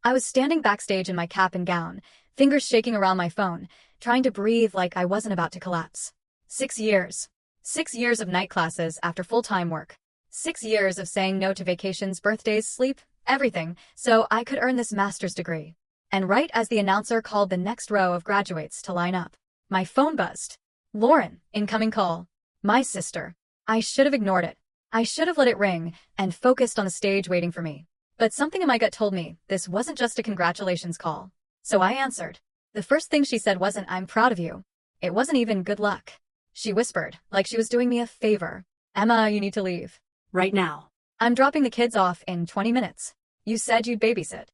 I was standing backstage in my cap and gown, fingers shaking around my phone, trying to breathe like I wasn't about to collapse. 6 years. 6 years of night classes after full-time work. 6 years of saying no to vacations, birthdays, sleep, everything, so I could earn this master's degree. And right as the announcer called the next row of graduates to line up, my phone buzzed. Lauren, incoming call. My sister. I should have ignored it. I should have let it ring and focused on the stage waiting for me. But something in my gut told me this wasn't just a congratulations call. So I answered. The first thing she said wasn't "I'm proud of you." It wasn't even "good luck." She whispered, like she was doing me a favor. "Emma, you need to leave. Right now. I'm dropping the kids off in 20 minutes. You said you'd babysit."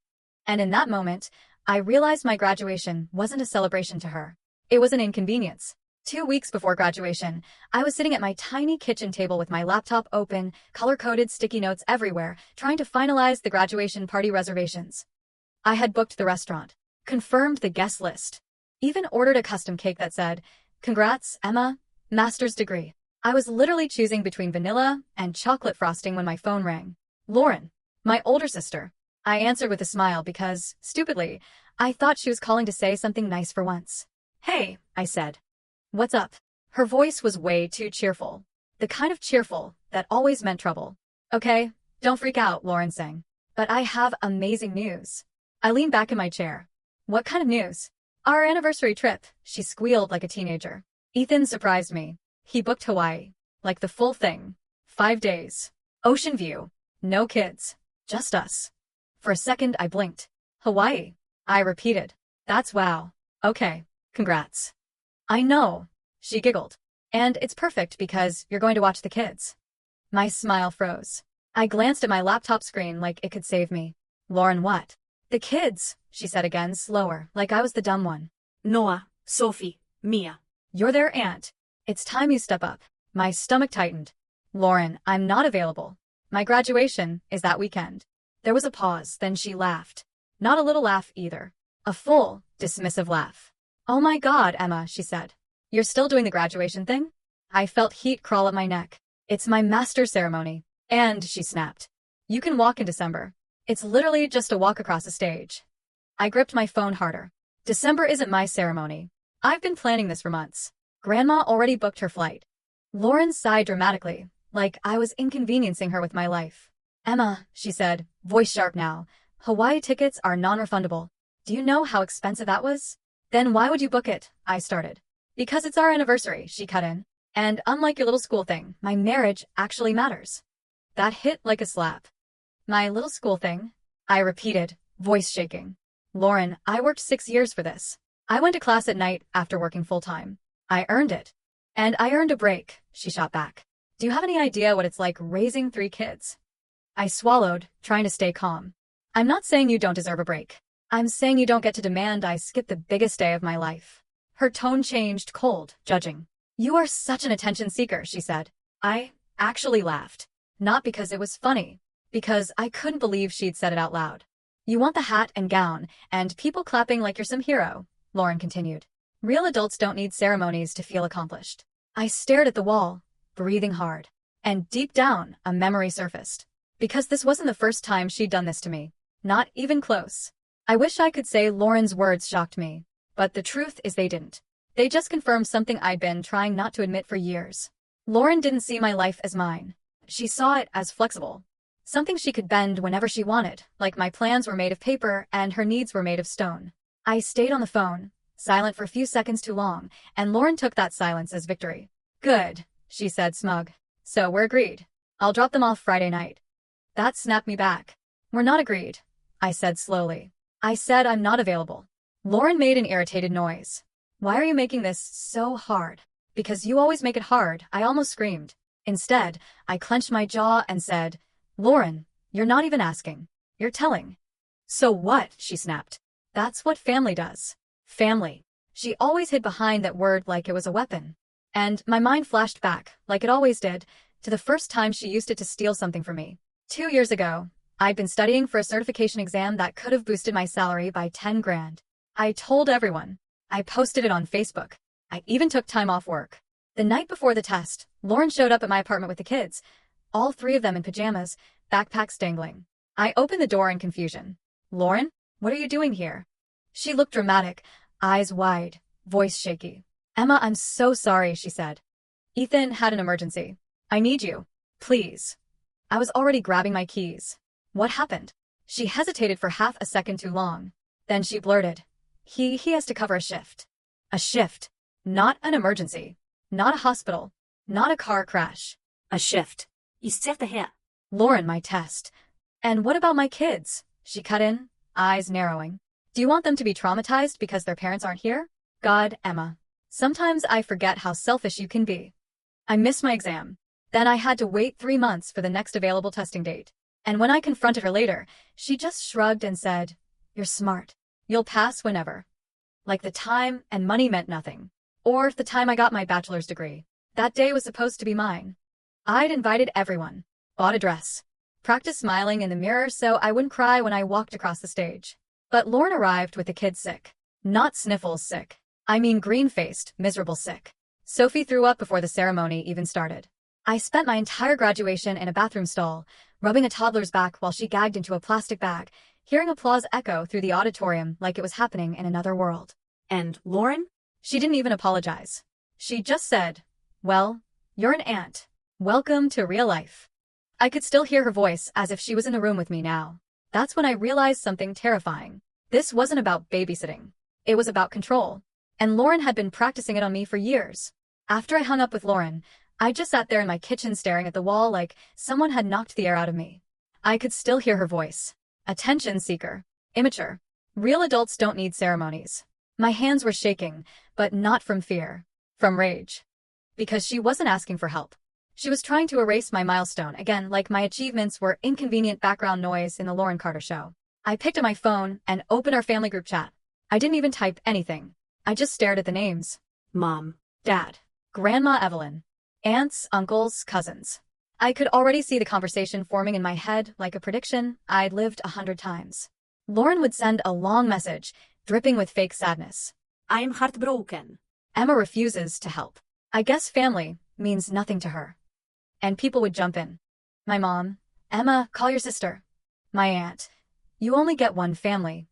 And in that moment, I realized my graduation wasn't a celebration to her. It was an inconvenience. 2 weeks before graduation, I was sitting at my tiny kitchen table with my laptop open, color-coded sticky notes everywhere, trying to finalize the graduation party reservations. I had booked the restaurant, confirmed the guest list, even ordered a custom cake that said, "Congrats, Emma, master's degree." I was literally choosing between vanilla and chocolate frosting when my phone rang. Lauren, my older sister. I answered with a smile because, stupidly, I thought she was calling to say something nice for once. "Hey," I said. "What's up?" Her voice was way too cheerful. The kind of cheerful that always meant trouble. "Okay, don't freak out," Lauren sang. "But I have amazing news." I leaned back in my chair. "What kind of news?" "Our anniversary trip," she squealed like a teenager. Ethan surprised me. He booked Hawaii. Like the full thing. 5 days. Ocean view. No kids. Just us. For a second I blinked. "Hawaii," I repeated. "That's wow. Okay, congrats." "I know," she giggled. "And it's perfect because you're going to watch the kids." My smile froze. I glanced at my laptop screen like it could save me. "Lauren, what?" "The kids," she said again, slower, like I was the dumb one. Noah, Sophie, Mia. "You're their aunt. It's time you step up." My stomach tightened. "Lauren, I'm not available. My graduation is that weekend." There was a pause, then she laughed. Not a little laugh either. A full, dismissive laugh. "Oh my God, Emma," she said. "You're still doing the graduation thing?" I felt heat crawl up my neck. "It's my master's ceremony." "And," she snapped, "you can walk in December. It's literally just a walk across the stage." I gripped my phone harder. "December isn't my ceremony. I've been planning this for months. Grandma already booked her flight." Lauren sighed dramatically, like I was inconveniencing her with my life. "Emma," she said, voice sharp now, "Hawaii tickets are non-refundable. Do you know how expensive that was?" "Then why would you book it?" I started. "Because it's our anniversary," she cut in. "And unlike your little school thing, my marriage actually matters." That hit like a slap. "My little school thing?" I repeated, voice shaking. "Lauren, I worked 6 years for this. I went to class at night after working full-time. I earned it. And I earned a break," she shot back. "Do you have any idea what it's like raising 3 kids?" I swallowed, trying to stay calm. "I'm not saying you don't deserve a break. I'm saying you don't get to demand I skip the biggest day of my life." Her tone changed, cold, judging. "You are such an attention seeker," she said. I actually laughed. Not because it was funny. Because I couldn't believe she'd said it out loud. "You want the hat and gown, and people clapping like you're some hero," Lauren continued. "Real adults don't need ceremonies to feel accomplished." I stared at the wall, breathing hard. And deep down, a memory surfaced. Because this wasn't the first time she'd done this to me. Not even close. I wish I could say Lauren's words shocked me. But the truth is they didn't. They just confirmed something I'd been trying not to admit for years. Lauren didn't see my life as mine. She saw it as flexible. Something she could bend whenever she wanted, like my plans were made of paper and her needs were made of stone. I stayed on the phone, silent for a few seconds too long, and Lauren took that silence as victory. "Good," she said, smug. "So we're agreed. I'll drop them off Friday night." That snapped me back. "We're not agreed," I said slowly. "I said I'm not available." Lauren made an irritated noise. "Why are you making this so hard?" "Because you always make it hard," I almost screamed. Instead, I clenched my jaw and said, "Lauren, you're not even asking. You're telling." "So what?" she snapped. "That's what family does." Family. She always hid behind that word like it was a weapon. And my mind flashed back, like it always did, to the first time she used it to steal something from me. 2 years ago, I'd been studying for a certification exam that could have boosted my salary by 10 grand. I told everyone. I posted it on Facebook. I even took time off work. The night before the test, Lauren showed up at my apartment with the kids, all 3 of them in pajamas, backpacks dangling. I opened the door in confusion. "Lauren, What are you doing here? She looked dramatic, eyes wide, voice shaky. Emma, I'm so sorry, she said. Ethan had an emergency. I need you. Please. I was already grabbing my keys. What happened? She hesitated for half a second too long. Then she blurted. He has to cover a shift. A shift. Not an emergency. Not a hospital. Not a car crash. A shift. Issätta här. Lauren, my test. And what about my kids? She cut in, eyes narrowing. Do you want them to be traumatized because their parents aren't here? God, Emma. Sometimes I forget how selfish you can be. I missed my exam. Then I had to wait 3 months for the next available testing date. And when I confronted her later, she just shrugged and said, You're smart. You'll pass whenever. Like the time and money meant nothing. Or the time I got my bachelor's degree. That day was supposed to be mine. I'd invited everyone. Bought a dress. Practiced smiling in the mirror so I wouldn't cry when I walked across the stage. But Lauren arrived with the kids sick. Not sniffles sick. I mean green-faced, miserable sick. Sophie threw up before the ceremony even started. I spent my entire graduation in a bathroom stall, rubbing a toddler's back while she gagged into a plastic bag, hearing applause echo through the auditorium like it was happening in another world. And Lauren? She didn't even apologize. She just said, Well, you're an aunt. Welcome to real life. I could still hear her voice as if she was in the room with me now. That's when I realized something terrifying. This wasn't about babysitting. It was about control. And Lauren had been practicing it on me for years. After I hung up with Lauren, I just sat there in my kitchen staring at the wall like someone had knocked the air out of me. I could still hear her voice. Attention seeker. Immature. Real adults don't need ceremonies. My hands were shaking, but not from fear. From rage. Because she wasn't asking for help. She was trying to erase my milestone again like my achievements were inconvenient background noise in the Lauren Carter show. I picked up my phone and opened our family group chat. I didn't even type anything. I just stared at the names. Mom. Dad. Grandma Evelyn. Aunts, uncles, cousins. I could already see the conversation forming in my head like a prediction I'd lived 100 times. Lauren would send a long message, dripping with fake sadness. I am heartbroken. Emma refuses to help. I guess family means nothing to her. And people would jump in. My mom. Emma, call your sister. My aunt. You only get one family.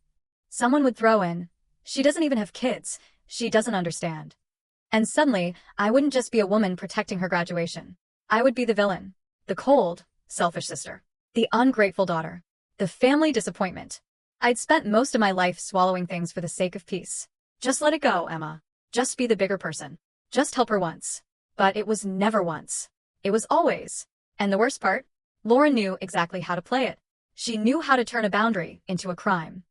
Someone would throw in. She doesn't even have kids. She doesn't understand. And suddenly, I wouldn't just be a woman protecting her graduation. I would be the villain. The cold, selfish sister. The ungrateful daughter. The family disappointment. I'd spent most of my life swallowing things for the sake of peace. Just let it go, Emma. Just be the bigger person. Just help her once. But it was never once. It was always. And the worst part? Lauren knew exactly how to play it. She knew how to turn a boundary into a crime.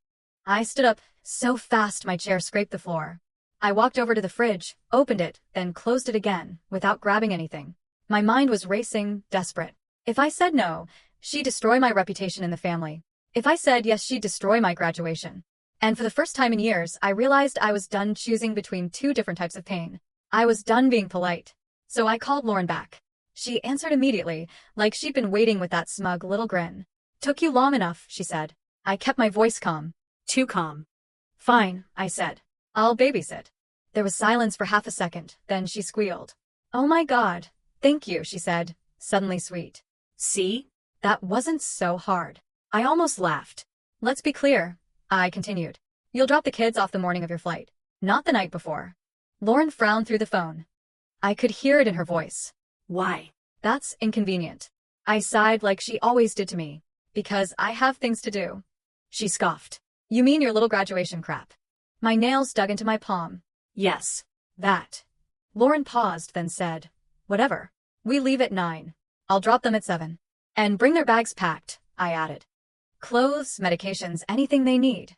I stood up so fast my chair scraped the floor. I walked over to the fridge, opened it, then closed it again, without grabbing anything. My mind was racing, desperate. If I said no, she'd destroy my reputation in the family. If I said yes, she'd destroy my graduation. And for the first time in years, I realized I was done choosing between two different types of pain. I was done being polite. So I called Lauren back. She answered immediately, like she'd been waiting with that smug little grin. Took you long enough, she said. I kept my voice calm. Too calm. Fine, I said. I'll babysit. There was silence for half a second, then she squealed. Oh my God. Thank you, she said, suddenly sweet. See? That wasn't so hard. I almost laughed. Let's be clear, I continued. You'll drop the kids off the morning of your flight, not the night before. Lauren frowned through the phone. I could hear it in her voice. Why? That's inconvenient. I sighed like she always did to me. Because I have things to do. She scoffed. You mean your little graduation crap? My nails dug into my palm. Yes. That. Lauren paused, then said, Whatever. We leave at 9. I'll drop them at 7. And bring their bags packed, I added. Clothes, medications, anything they need.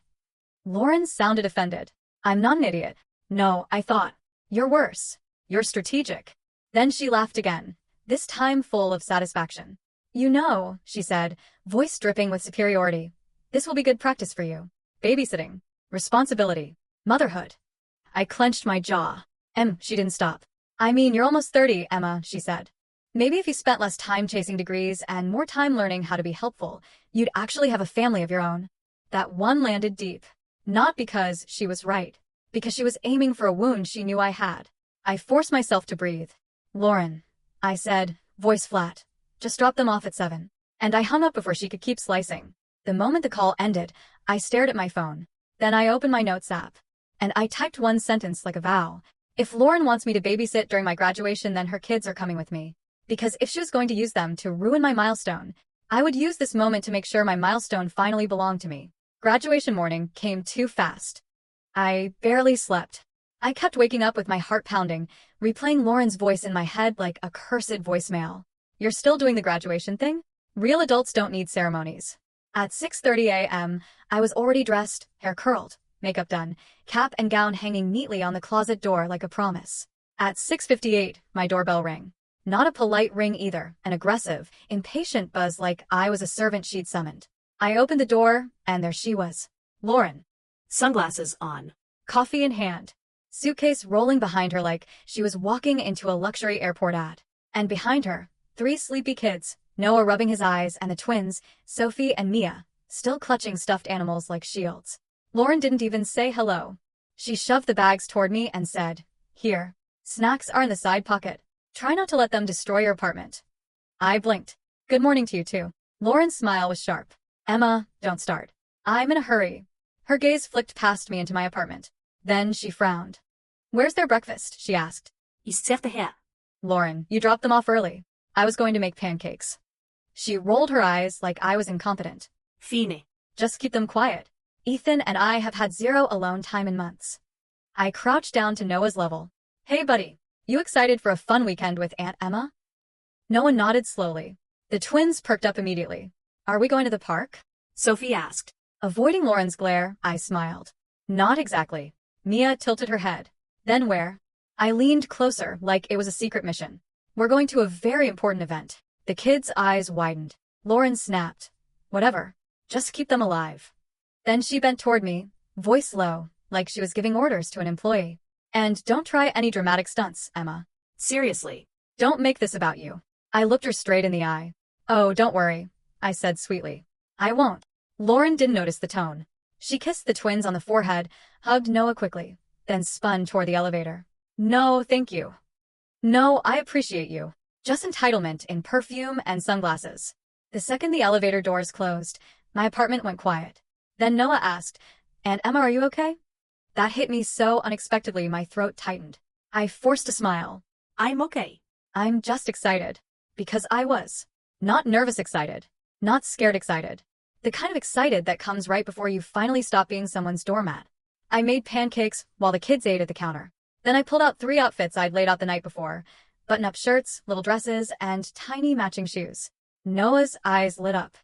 Lauren sounded offended. I'm not an idiot. No, I thought. You're worse. You're strategic. Then she laughed again, this time full of satisfaction. You know, she said, voice dripping with superiority. This will be good practice for you. Babysitting. Responsibility. Motherhood. I clenched my jaw. She didn't stop. I mean, you're almost 30, Emma, she said. Maybe if you spent less time chasing degrees and more time learning how to be helpful, you'd actually have a family of your own. That one landed deep. Not because she was right. Because she was aiming for a wound she knew I had. I forced myself to breathe. Lauren, I said, voice flat. Just drop them off at 7. And I hung up before she could keep slicing. The moment the call ended, I stared at my phone. Then I opened my notes app. And I typed one sentence like a vow. If Lauren wants me to babysit during my graduation, then her kids are coming with me. Because if she was going to use them to ruin my milestone, I would use this moment to make sure my milestone finally belonged to me. Graduation morning came too fast. I barely slept. I kept waking up with my heart pounding, replaying Lauren's voice in my head like a cursed voicemail. You're still doing the graduation thing? Real adults don't need ceremonies. At 6:30 a.m., I was already dressed, hair curled, makeup done, cap and gown hanging neatly on the closet door like a promise. At 6:58, my doorbell rang. Not a polite ring either, an aggressive, impatient buzz like I was a servant she'd summoned. I opened the door, and there she was. Lauren. Sunglasses on. Coffee in hand. Suitcase rolling behind her like she was walking into a luxury airport ad. And behind her, 3 sleepy kids, Noah rubbing his eyes, and the twins, Sophie and Mia, still clutching stuffed animals like shields. Lauren didn't even say hello. She shoved the bags toward me and said, "Here. Snacks are in the side pocket. Try not to let them destroy your apartment." I blinked. "Good morning to you too." Lauren's smile was sharp. "Emma, don't start. I'm in a hurry." Her gaze flicked past me into my apartment. Then she frowned. "Where's their breakfast?" she asked. Ister här. "Lauren, you dropped them off early. I was going to make pancakes." She rolled her eyes like I was incompetent. Fine. "Just keep them quiet. Ethan and I have had 0 alone time in months." I crouched down to Noah's level. "Hey buddy, you excited for a fun weekend with Aunt Emma?" Noah nodded slowly. The twins perked up immediately. "Are we going to the park?" Sophie asked. Avoiding Lauren's glare, I smiled. "Not exactly." Mia tilted her head. "Then where?" I leaned closer like it was a secret mission. "We're going to a very important event." The kids' eyes widened. Lauren snapped. "Whatever. Just keep them alive." Then she bent toward me, voice low, like she was giving orders to an employee. "And don't try any dramatic stunts, Emma. Seriously. Don't make this about you." I looked her straight in the eye. "Oh, don't worry," I said sweetly. "I won't." Lauren didn't notice the tone. She kissed the twins on the forehead, hugged Noah quickly, then spun toward the elevator. "No, thank you. No, I appreciate you. Just entitlement in perfume and sunglasses." The second the elevator doors closed, my apartment went quiet. Then Noah asked, "Aunt Emma, are you okay?" That hit me so unexpectedly my throat tightened. I forced a smile. I'm okay. "I'm just excited." Because I was. Not nervous excited. Not scared excited. The kind of excited that comes right before you finally stop being someone's doormat. I made pancakes while the kids ate at the counter. Then I pulled out 3 outfits I'd laid out the night before. Button-up shirts, little dresses, and tiny matching shoes. Noah's eyes lit up.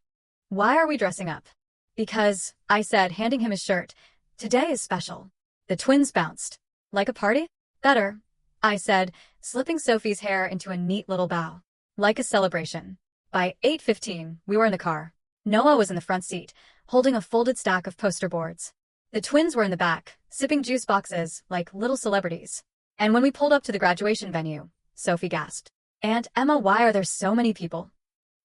"Why are we dressing up?" "Because," I said, handing him his shirt, "today is special." The twins bounced. "Like a party?" "Better," I said, slipping Sophie's hair into a neat little bow. "Like a celebration." By 8:15, we were in the car. Noah was in the front seat, holding a folded stack of poster boards. The twins were in the back, sipping juice boxes like little celebrities. And when we pulled up to the graduation venue, Sophie gasped, "Aunt Emma, why are there so many people?"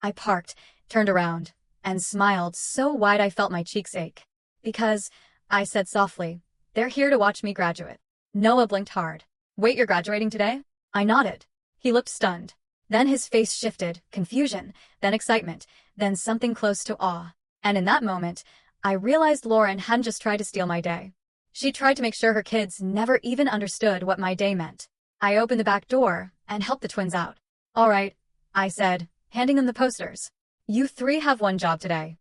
I parked, turned around, and smiled so wide I felt my cheeks ache. "Because," I said softly, "they're here to watch me graduate." Noah blinked hard. "Wait, you're graduating today?" I nodded. He looked stunned. Then his face shifted, confusion, then excitement, then something close to awe. And in that moment, I realized Lauren hadn't just tried to steal my day. She tried to make sure her kids never even understood what my day meant. I opened the back door and helped the twins out. "All right," I said, handing them the posters. "You 3 have one job today."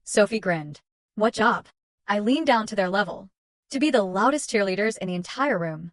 Sophie grinned. "What job?" I leaned down to their level. "To be the loudest cheerleaders in the entire room."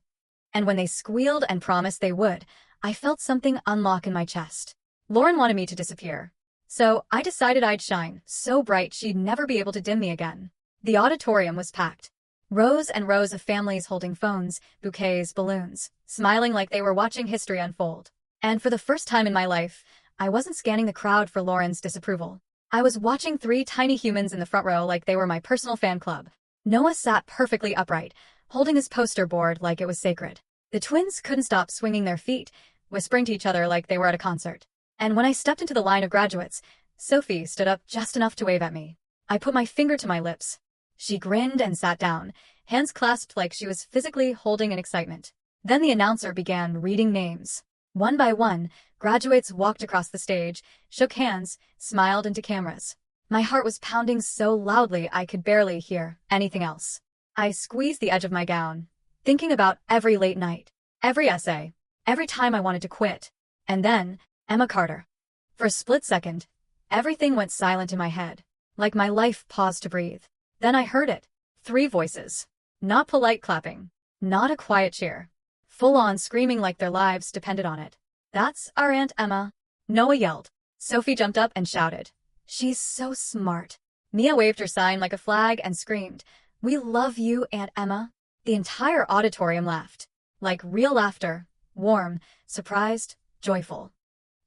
And when they squealed and promised they would, I felt something unlock in my chest. Lauren wanted me to disappear. So I decided I'd shine so bright she'd never be able to dim me again. The auditorium was packed. Rows and rows of families holding phones, bouquets, balloons, smiling like they were watching history unfold. And for the first time in my life, I wasn't scanning the crowd for Lauren's disapproval. I was watching 3 tiny humans in the front row like they were my personal fan club. Noah sat perfectly upright, holding his poster board like it was sacred. The twins couldn't stop swinging their feet, whispering to each other like they were at a concert. And when I stepped into the line of graduates, Sophie stood up just enough to wave at me. I put my finger to my lips. She grinned and sat down, hands clasped like she was physically holding in excitement. Then the announcer began reading names. One by one, graduates walked across the stage, shook hands, smiled into cameras. My heart was pounding so loudly I could barely hear anything else. I squeezed the edge of my gown, thinking about every late night, every essay, every time I wanted to quit. And then, Emma Carter. For a split second, everything went silent in my head, like my life paused to breathe. Then I heard it. 3 voices. Not polite clapping. Not a quiet cheer. Full-on screaming like their lives depended on it. "That's our Aunt Emma." Noah yelled. Sophie jumped up and shouted, "She's so smart." Mia waved her sign like a flag and screamed, "We love you, Aunt Emma." The entire auditorium laughed. Like real laughter. Warm, surprised, joyful.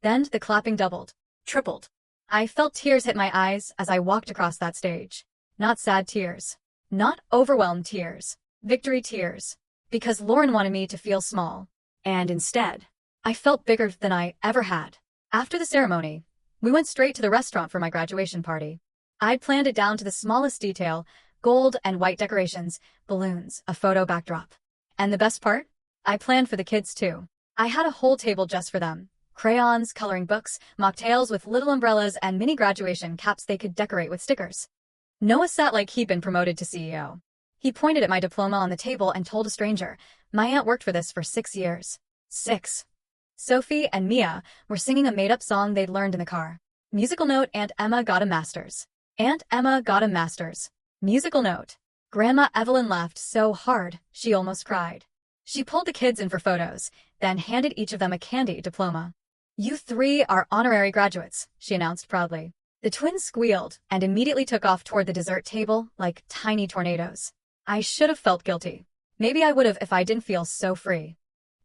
Then the clapping doubled. Tripled. I felt tears hit my eyes as I walked across that stage. Not sad tears. Not overwhelmed tears. Victory tears. Because Lauren wanted me to feel small. And instead, I felt bigger than I ever had. After the ceremony, we went straight to the restaurant for my graduation party. I'd planned it down to the smallest detail: gold and white decorations, balloons, a photo backdrop. And the best part? I planned for the kids too. I had a whole table just for them. Crayons, coloring books, mocktails with little umbrellas, and mini graduation caps they could decorate with stickers. Noah sat like he'd been promoted to CEO. He pointed at my diploma on the table and told a stranger, "My aunt worked for this for 6 years." 6. Sophie and Mia were singing a made-up song they'd learned in the car. Musical note: Aunt Emma got a master's. Aunt Emma got a master's. Musical note. Grandma Evelyn laughed so hard, she almost cried. She pulled the kids in for photos, then handed each of them a candy diploma. "You 3 are honorary graduates," she announced proudly. The twins squealed and immediately took off toward the dessert table like tiny tornadoes. I should have felt guilty. Maybe I would have if I didn't feel so free.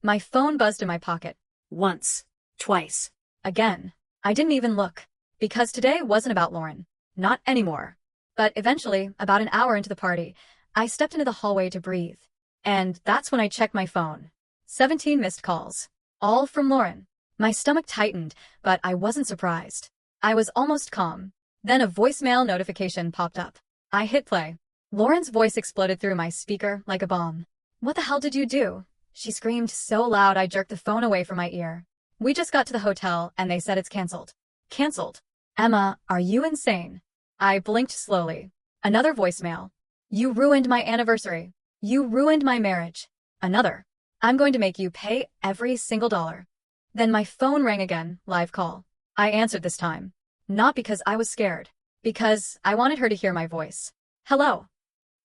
My phone buzzed in my pocket. once, twice. Again. I didn't even look. Because today wasn't about Lauren. Not anymore. But eventually, about an hour into the party, I stepped into the hallway to breathe. And that's when I checked my phone. 17 missed calls. All from Lauren. My stomach tightened, but I wasn't surprised. I was almost calm. Then a voicemail notification popped up. I hit play. Lauren's voice exploded through my speaker like a bomb. "What the hell did you do?" She screamed so loud I jerked the phone away from my ear. "We just got to the hotel and they said it's canceled." Canceled? Emma, are you insane? I blinked slowly. Another voicemail. "You ruined my anniversary. You ruined my marriage." Another. "I'm going to make you pay every single dollar." Then my phone rang again, live call. I answered this time. Not because I was scared. Because I wanted her to hear my voice. "Hello,"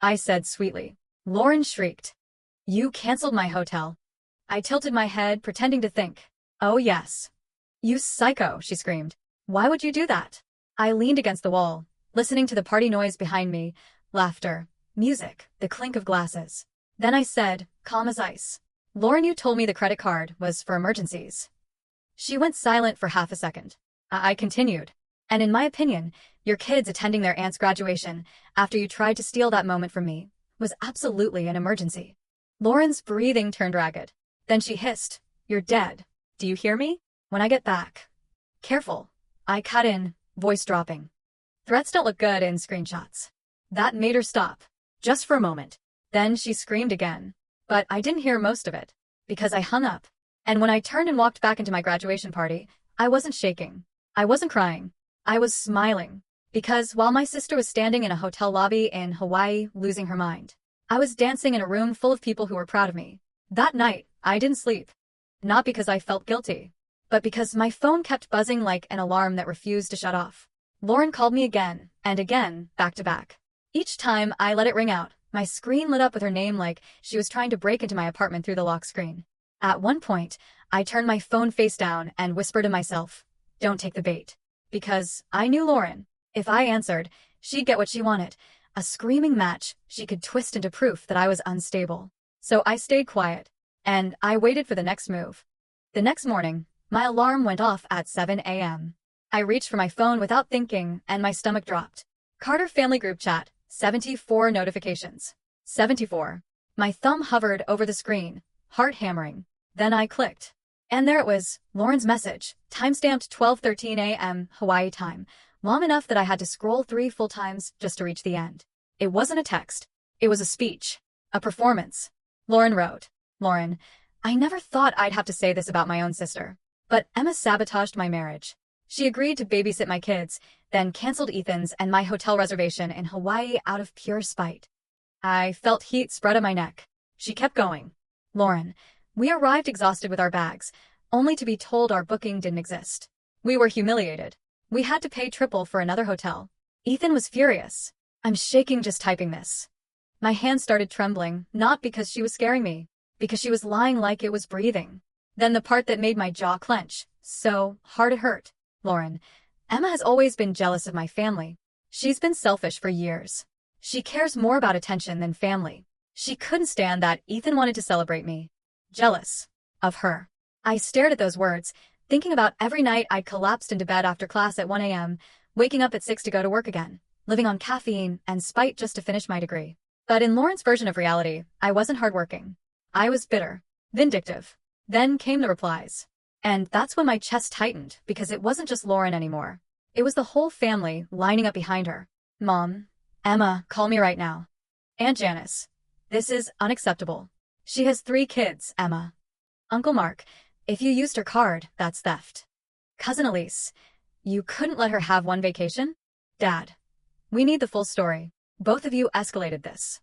I said sweetly. Lauren shrieked. "You canceled my hotel." I tilted my head, pretending to think. "Oh yes." "You psycho," she screamed. "Why would you do that?" I leaned against the wall, listening to the party noise behind me, laughter, music, the clink of glasses. Then I said, calm as ice, "Lauren, you told me the credit card was for emergencies." She went silent for half a second. I continued. "And in my opinion, your kids attending their aunt's graduation, after you tried to steal that moment from me, was absolutely an emergency." Lauren's breathing turned ragged. Then she hissed, "You're dead. Do you hear me? When I get back." "Careful." I cut in, voice dropping. "Threats don't look good in screenshots." That made her stop. Just for a moment. Then she screamed again. But I didn't hear most of it. Because I hung up. And when I turned and walked back into my graduation party, I wasn't shaking. I wasn't crying. I was smiling. Because while my sister was standing in a hotel lobby in Hawaii, losing her mind, I was dancing in a room full of people who were proud of me. That night, I didn't sleep. Not because I felt guilty, but because my phone kept buzzing like an alarm that refused to shut off. Lauren called me again, and again, back to back. Each time I let it ring out, my screen lit up with her name like she was trying to break into my apartment through the lock screen. At one point, I turned my phone face down and whispered to myself, "Don't take the bait." Because I knew Lauren. If I answered, she'd get what she wanted. A screaming match she could twist into proof that I was unstable. So I stayed quiet. And I waited for the next move. The next morning, my alarm went off at 7 a.m. I reached for my phone without thinking, and my stomach dropped. Carter family group chat, 74 notifications. 74. My thumb hovered over the screen, heart hammering. Then I clicked. And there it was, Lauren's message, timestamped 12:13 a.m. Hawaii time, long enough that I had to scroll 3 full times just to reach the end. It wasn't a text. It was a speech. A performance. Lauren wrote, "Lauren, I never thought I'd have to say this about my own sister. But Emma sabotaged my marriage. She agreed to babysit my kids, then canceled Ethan's and my hotel reservation in Hawaii out of pure spite. I felt heat spread on my neck. She kept going. Lauren, we arrived exhausted with our bags, only to be told our booking didn't exist. We were humiliated. We had to pay triple for another hotel. Ethan was furious. I'm shaking just typing this. My hand started trembling, not because she was scaring me, because she was lying like it was breathing. Then the part that made my jaw clench, so hard it hurt. Lauren, Emma has always been jealous of my family. She's been selfish for years. She cares more about attention than family. She couldn't stand that Ethan wanted to celebrate me. Jealous. Of her. I stared at those words, thinking about every night I'd collapsed into bed after class at 1 a.m., waking up at 6 to go to work again, living on caffeine and spite just to finish my degree. But in Lauren's version of reality, I wasn't hardworking. I was bitter. Vindictive. Then came the replies. And that's when my chest tightened, because it wasn't just Lauren anymore. It was the whole family lining up behind her. Mom. Emma, call me right now. Aunt Janice. This is unacceptable. She has 3 kids, Emma. Uncle Mark. If you used her card, that's theft. Cousin Elise. You couldn't let her have one vacation? Dad. We need the full story. Both of you escalated this.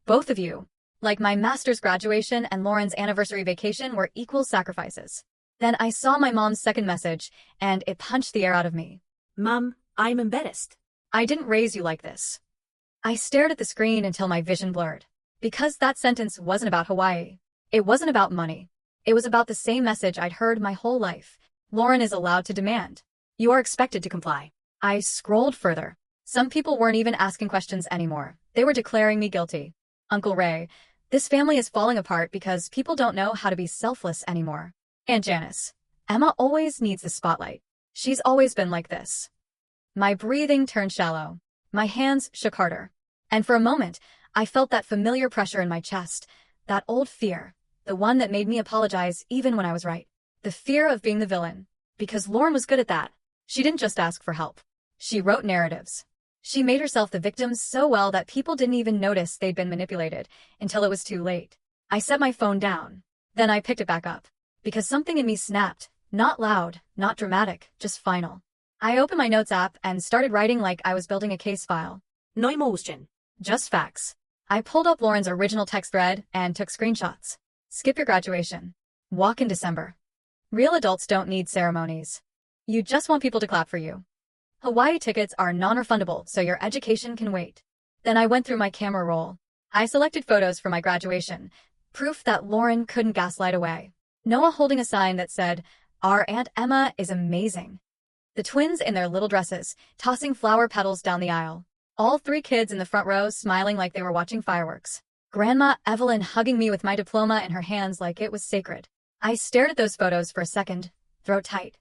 Both of you. Like my master's graduation and Lauren's anniversary vacation were equal sacrifices. Then I saw my mom's second message, and it punched the air out of me. Mom, I'm embarrassed. I didn't raise you like this. I stared at the screen until my vision blurred. Because that sentence wasn't about Hawaii. It wasn't about money. It was about the same message I'd heard my whole life. Lauren is allowed to demand. You are expected to comply. I scrolled further. Some people weren't even asking questions anymore. They were declaring me guilty. Uncle Ray, this family is falling apart because people don't know how to be selfless anymore. Aunt Janice, Emma always needs the spotlight. She's always been like this. My breathing turned shallow. My hands shook harder. And for a moment, I felt that familiar pressure in my chest, that old fear, the one that made me apologize even when I was right. The fear of being the villain. Because Lauren was good at that. She didn't just ask for help. She wrote narratives. She made herself the victim so well that people didn't even notice they'd been manipulated until it was too late. I set my phone down. Then I picked it back up. Because something in me snapped. Not loud, not dramatic, just final. I opened my notes app and started writing like I was building a case file. No emotion. Just facts. I pulled up Lauren's original text thread and took screenshots. Skip your graduation. Walk in December. Real adults don't need ceremonies. You just want people to clap for you. Hawaii tickets are non-refundable, so your education can wait. Then I went through my camera roll. I selected photos for my graduation, proof that Lauren couldn't gaslight away. Noah holding a sign that said, "Our Aunt Emma is amazing." The twins in their little dresses, tossing flower petals down the aisle. All 3 kids in the front row smiling like they were watching fireworks. Grandma Evelyn hugging me with my diploma in her hands like it was sacred. I stared at those photos for a second, throat tight.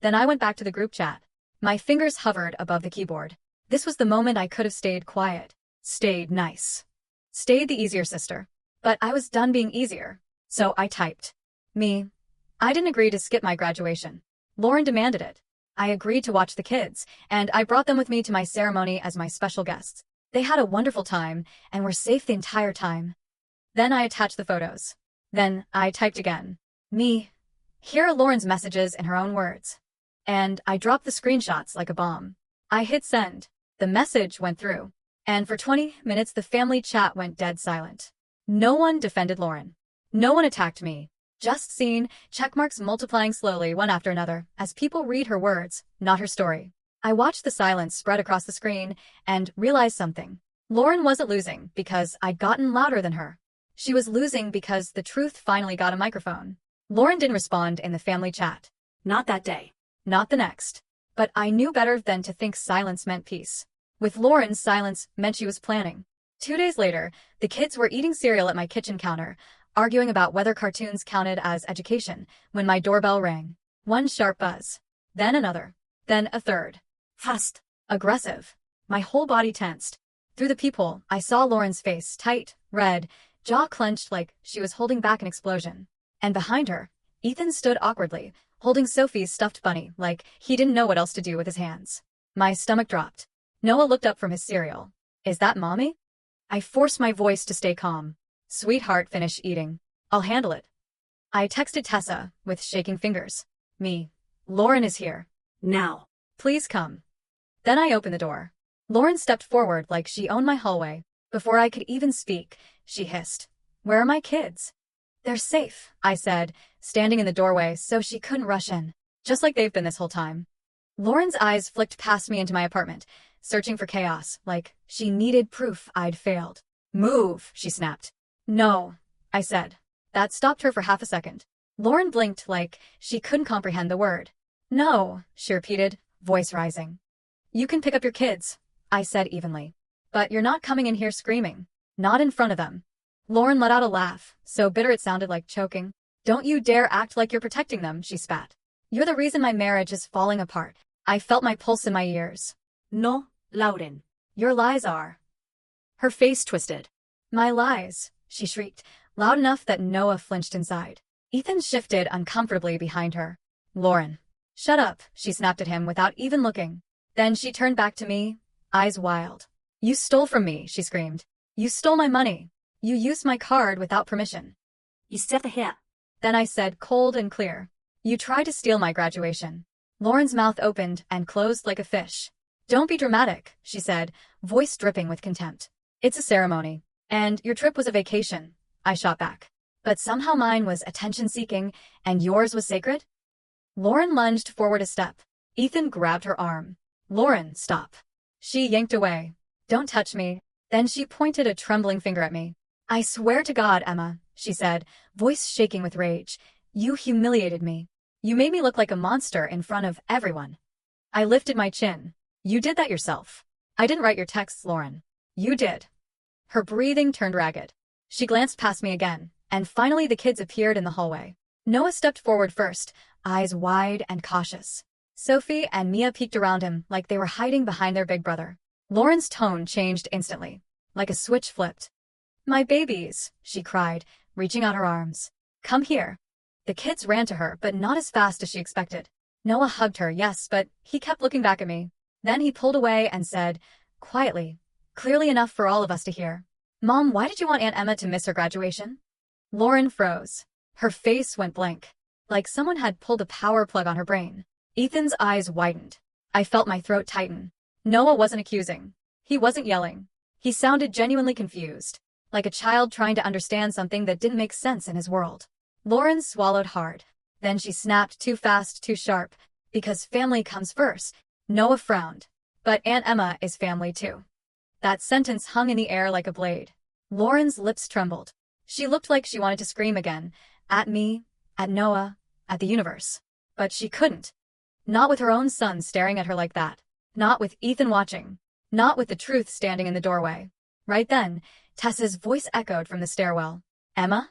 Then I went back to the group chat. My fingers hovered above the keyboard. This was the moment I could have stayed quiet. Stayed nice. Stayed the easier sister. But I was done being easier. So I typed. Me. I didn't agree to skip my graduation. Lauren demanded it. I agreed to watch the kids, and I brought them with me to my ceremony as my special guests. They had a wonderful time, and were safe the entire time. Then I attached the photos. Then I typed again. Me. Here are Lauren's messages in her own words. And I dropped the screenshots like a bomb. I hit send. The message went through. And for 20 minutes the family chat went dead silent. No one defended Lauren. No one attacked me. Just seen, checkmarks multiplying slowly one after another, as people read her words, not her story. I watched the silence spread across the screen, and realized something. Lauren wasn't losing because I'd gotten louder than her. She was losing because the truth finally got a microphone. Lauren didn't respond in the family chat. Not that day. Not the next. But I knew better than to think silence meant peace. With Lauren, silence meant she was planning. 2 days later, the kids were eating cereal at my kitchen counter, arguing about whether cartoons counted as education, when my doorbell rang. One sharp buzz. Then another. Then a third. Fast. Aggressive. My whole body tensed. Through the peephole, I saw Lauren's face, tight, red, jaw clenched like she was holding back an explosion. And behind her, Ethan stood awkwardly, holding Sophie's stuffed bunny like he didn't know what else to do with his hands. My stomach dropped. Noah looked up from his cereal. Is that Mommy? I forced my voice to stay calm. Sweetheart, finish eating. I'll handle it. I texted Tessa, with shaking fingers. Me. Lauren is here. Now. Please come. Then I opened the door. Lauren stepped forward like she owned my hallway. Before I could even speak, she hissed, "Where are my kids?" "They're safe," I said, standing in the doorway so she couldn't rush in. "Just like they've been this whole time." Lauren's eyes flicked past me into my apartment, searching for chaos, like she needed proof I'd failed. "Move," she snapped. "No," I said. That stopped her for half a second. Lauren blinked like she couldn't comprehend the word. "No," she repeated, voice rising. "You can pick up your kids," I said evenly. "But you're not coming in here screaming. Not in front of them." Lauren let out a laugh, so bitter it sounded like choking. "Don't you dare act like you're protecting them," she spat. "You're the reason my marriage is falling apart." I felt my pulse in my ears. No, Lauren. "Your lies are." Her face twisted. "My lies," she shrieked, loud enough that Noah flinched inside. Ethan shifted uncomfortably behind her. "Lauren." "Shut up," she snapped at him without even looking. Then she turned back to me, eyes wild. "You stole from me," she screamed. "You stole my money. You used my card without permission." You stepped here. Then I said cold and clear, "You tried to steal my graduation." Lauren's mouth opened and closed like a fish. "Don't be dramatic," she said, voice dripping with contempt. "It's a ceremony. And your trip was a vacation," I shot back. "But somehow mine was attention-seeking and yours was sacred?" Lauren lunged forward a step. Ethan grabbed her arm. "Lauren, stop." She yanked away. "Don't touch me." Then she pointed a trembling finger at me. "I swear to God, Emma," she said, voice shaking with rage. "You humiliated me. You made me look like a monster in front of everyone." I lifted my chin. "You did that yourself. I didn't write your texts, Lauren. You did." Her breathing turned ragged. She glanced past me again, and finally the kids appeared in the hallway. Noah stepped forward first, eyes wide and cautious. Sophie and Mia peeked around him like they were hiding behind their big brother. Lauren's tone changed instantly, like a switch flipped. "My babies," she cried, reaching out her arms. "Come here." The kids ran to her, but not as fast as she expected. Noah hugged her, yes, but he kept looking back at me. Then he pulled away and said, quietly, clearly enough for all of us to hear, "Mom, why did you want Aunt Emma to miss her graduation?" Lauren froze. Her face went blank, like someone had pulled a power plug on her brain. Ethan's eyes widened. I felt my throat tighten. Noah wasn't accusing. He wasn't yelling. He sounded genuinely confused, like a child trying to understand something that didn't make sense in his world. Lauren swallowed hard. Then she snapped, too fast, too sharp, "Because family comes first." Noah frowned. "But Aunt Emma is family too." That sentence hung in the air like a blade. Lauren's lips trembled. She looked like she wanted to scream again, at me, at Noah, at the universe. But she couldn't. Not with her own son staring at her like that. Not with Ethan watching. Not with the truth standing in the doorway. Right then, Tessa's voice echoed from the stairwell. "Emma?"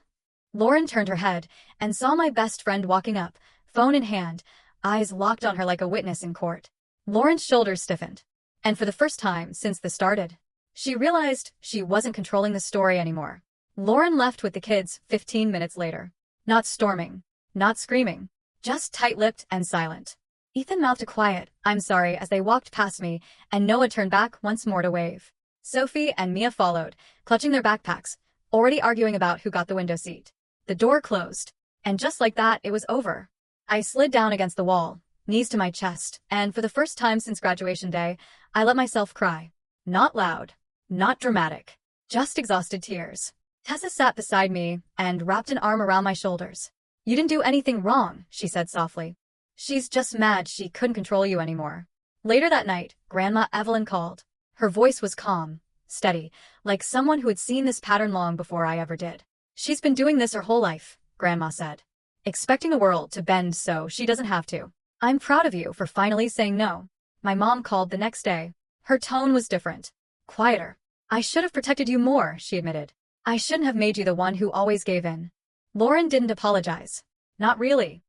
Lauren turned her head and saw my best friend walking up, phone in hand, eyes locked on her like a witness in court. Lauren's shoulders stiffened. And for the first time since this started, she realized she wasn't controlling the story anymore. Lauren left with the kids 15 minutes later. Not storming. Not screaming. Just tight-lipped and silent. Ethan mouthed a quiet, "I'm sorry," as they walked past me, and Noah turned back once more to wave. Sophie and Mia followed, clutching their backpacks, already arguing about who got the window seat. The door closed, and just like that, it was over. I slid down against the wall, knees to my chest, and for the first time since graduation day, I let myself cry. Not loud, not dramatic, just exhausted tears. Tessa sat beside me and wrapped an arm around my shoulders. "You didn't do anything wrong," she said softly. "She's just mad she couldn't control you anymore." Later that night, Grandma Evelyn called. Her voice was calm, steady, like someone who had seen this pattern long before I ever did. "She's been doing this her whole life," Grandma said. "Expecting the world to bend so she doesn't have to. I'm proud of you for finally saying no." My mom called the next day. Her tone was different. Quieter. "I should have protected you more," she admitted. "I shouldn't have made you the one who always gave in." Lauren didn't apologize. Not really.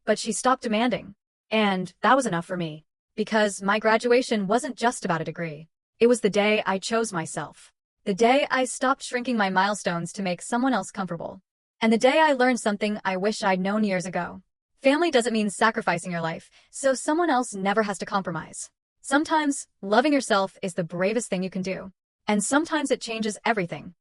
But she stopped demanding. And that was enough for me. Because my graduation wasn't just about a degree. It was the day I chose myself. The day I stopped shrinking my milestones to make someone else comfortable. And the day I learned something I wish I'd known years ago. Family doesn't mean sacrificing your life, so someone else never has to compromise. Sometimes, loving yourself is the bravest thing you can do. And sometimes it changes everything.